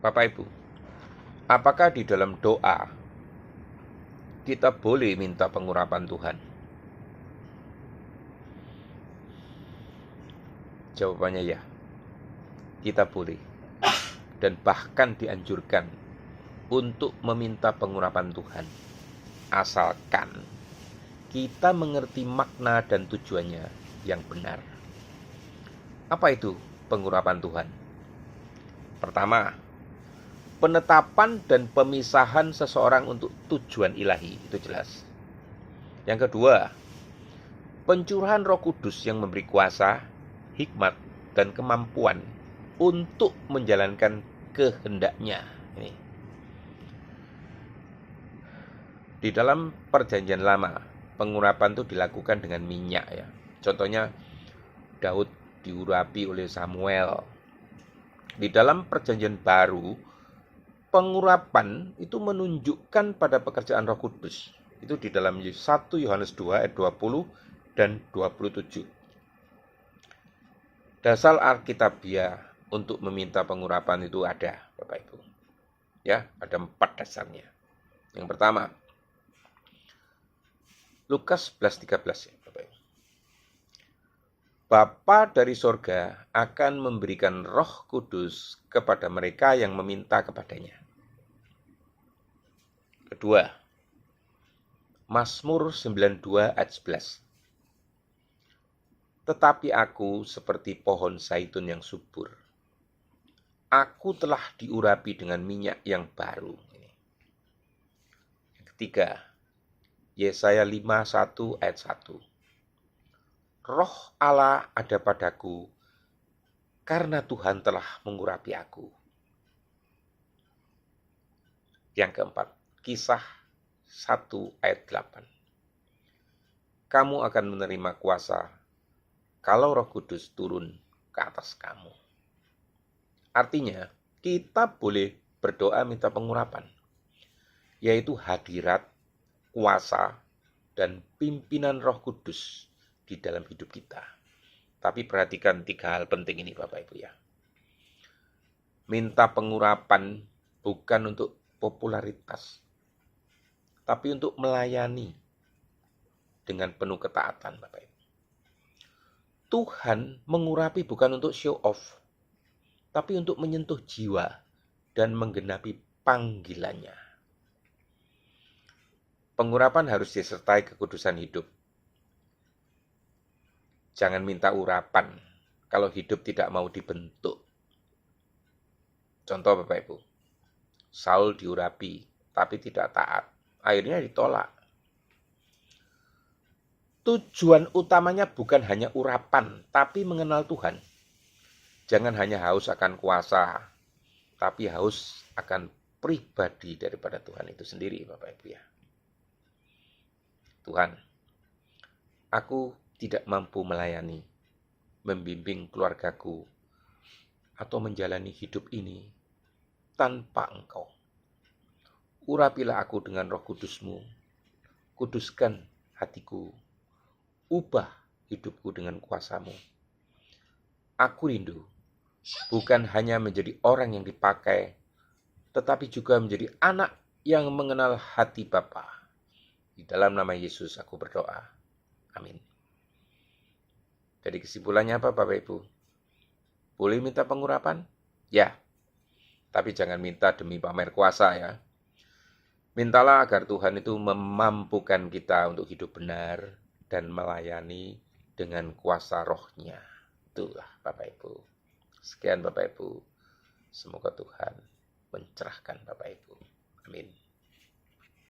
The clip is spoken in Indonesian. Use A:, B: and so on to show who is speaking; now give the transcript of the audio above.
A: Bapak Ibu, apakah di dalam doa kita boleh minta pengurapan Tuhan? Jawabannya ya, kita boleh. Dan bahkan dianjurkan untuk meminta pengurapan Tuhan. Asalkan kita mengerti makna dan tujuannya yang benar. Apa itu pengurapan Tuhan? Pertama, penetapan dan pemisahan seseorang untuk tujuan ilahi, itu jelas. Yang kedua, pencurahan Roh Kudus yang memberi kuasa, hikmat, dan kemampuan untuk menjalankan kehendaknya. Ini. Di dalam Perjanjian Lama, pengurapan itu dilakukan dengan minyak ya. Contohnya Daud diurapi oleh Samuel. Di dalam Perjanjian Baru, pengurapan itu menunjukkan pada pekerjaan Roh Kudus. Itu di dalam 1 Yohanes 2 ayat 20 dan 27. Dasar Alkitabiah untuk meminta pengurapan itu ada, Bapak Ibu. Ya, ada 4 dasarnya. Yang pertama, Lukas 11:13 ya, Bapak Ibu. Bapa dari sorga akan memberikan Roh Kudus kepada mereka yang meminta kepadanya. Kedua, Mazmur 92 ayat 11. Tetapi aku seperti pohon zaitun yang subur. Aku telah diurapi dengan minyak yang baru. Yang ketiga, Yesaya 51 ayat 1. Roh Allah ada padaku, karena Tuhan telah mengurapi aku. Yang keempat, Kisah 1 ayat 8. Kamu akan menerima kuasa kalau Roh Kudus turun ke atas kamu. Artinya, kita boleh berdoa minta pengurapan, yaitu hadirat, kuasa, dan pimpinan Roh Kudus di dalam hidup kita. Tapi perhatikan 3 hal penting ini Bapak Ibu ya. Minta pengurapan bukan untuk popularitas, tapi untuk melayani dengan penuh ketaatan Bapak Ibu. Tuhan mengurapi bukan untuk show off, tapi untuk menyentuh jiwa dan menggenapi panggilannya. Pengurapan harus disertai kekudusan hidup. Jangan minta urapan kalau hidup tidak mau dibentuk. Contoh Bapak Ibu, Saul diurapi tapi tidak taat, akhirnya ditolak. Tujuan utamanya bukan hanya urapan, tapi mengenal Tuhan. Jangan hanya haus akan kuasa, tapi haus akan pribadi daripada Tuhan itu sendiri, Bapak Ibu ya. Tuhan, aku tidak mampu melayani, membimbing keluargaku, atau menjalani hidup ini tanpa Engkau. Urapilah aku dengan Roh Kudus-Mu, kuduskan hatiku, ubah hidupku dengan kuasa-Mu. Aku rindu bukan hanya menjadi orang yang dipakai, tetapi juga menjadi anak yang mengenal hati Bapa. Di dalam nama Yesus aku berdoa. Amin. Jadi kesimpulannya apa Bapak Ibu? Boleh minta pengurapan? Ya. Tapi jangan minta demi pamer kuasa ya. Mintalah agar Tuhan itu memampukan kita untuk hidup benar dan melayani dengan kuasa rohnya. Itulah Bapak Ibu. Sekian Bapak Ibu. Semoga Tuhan mencerahkan Bapak Ibu. Amin.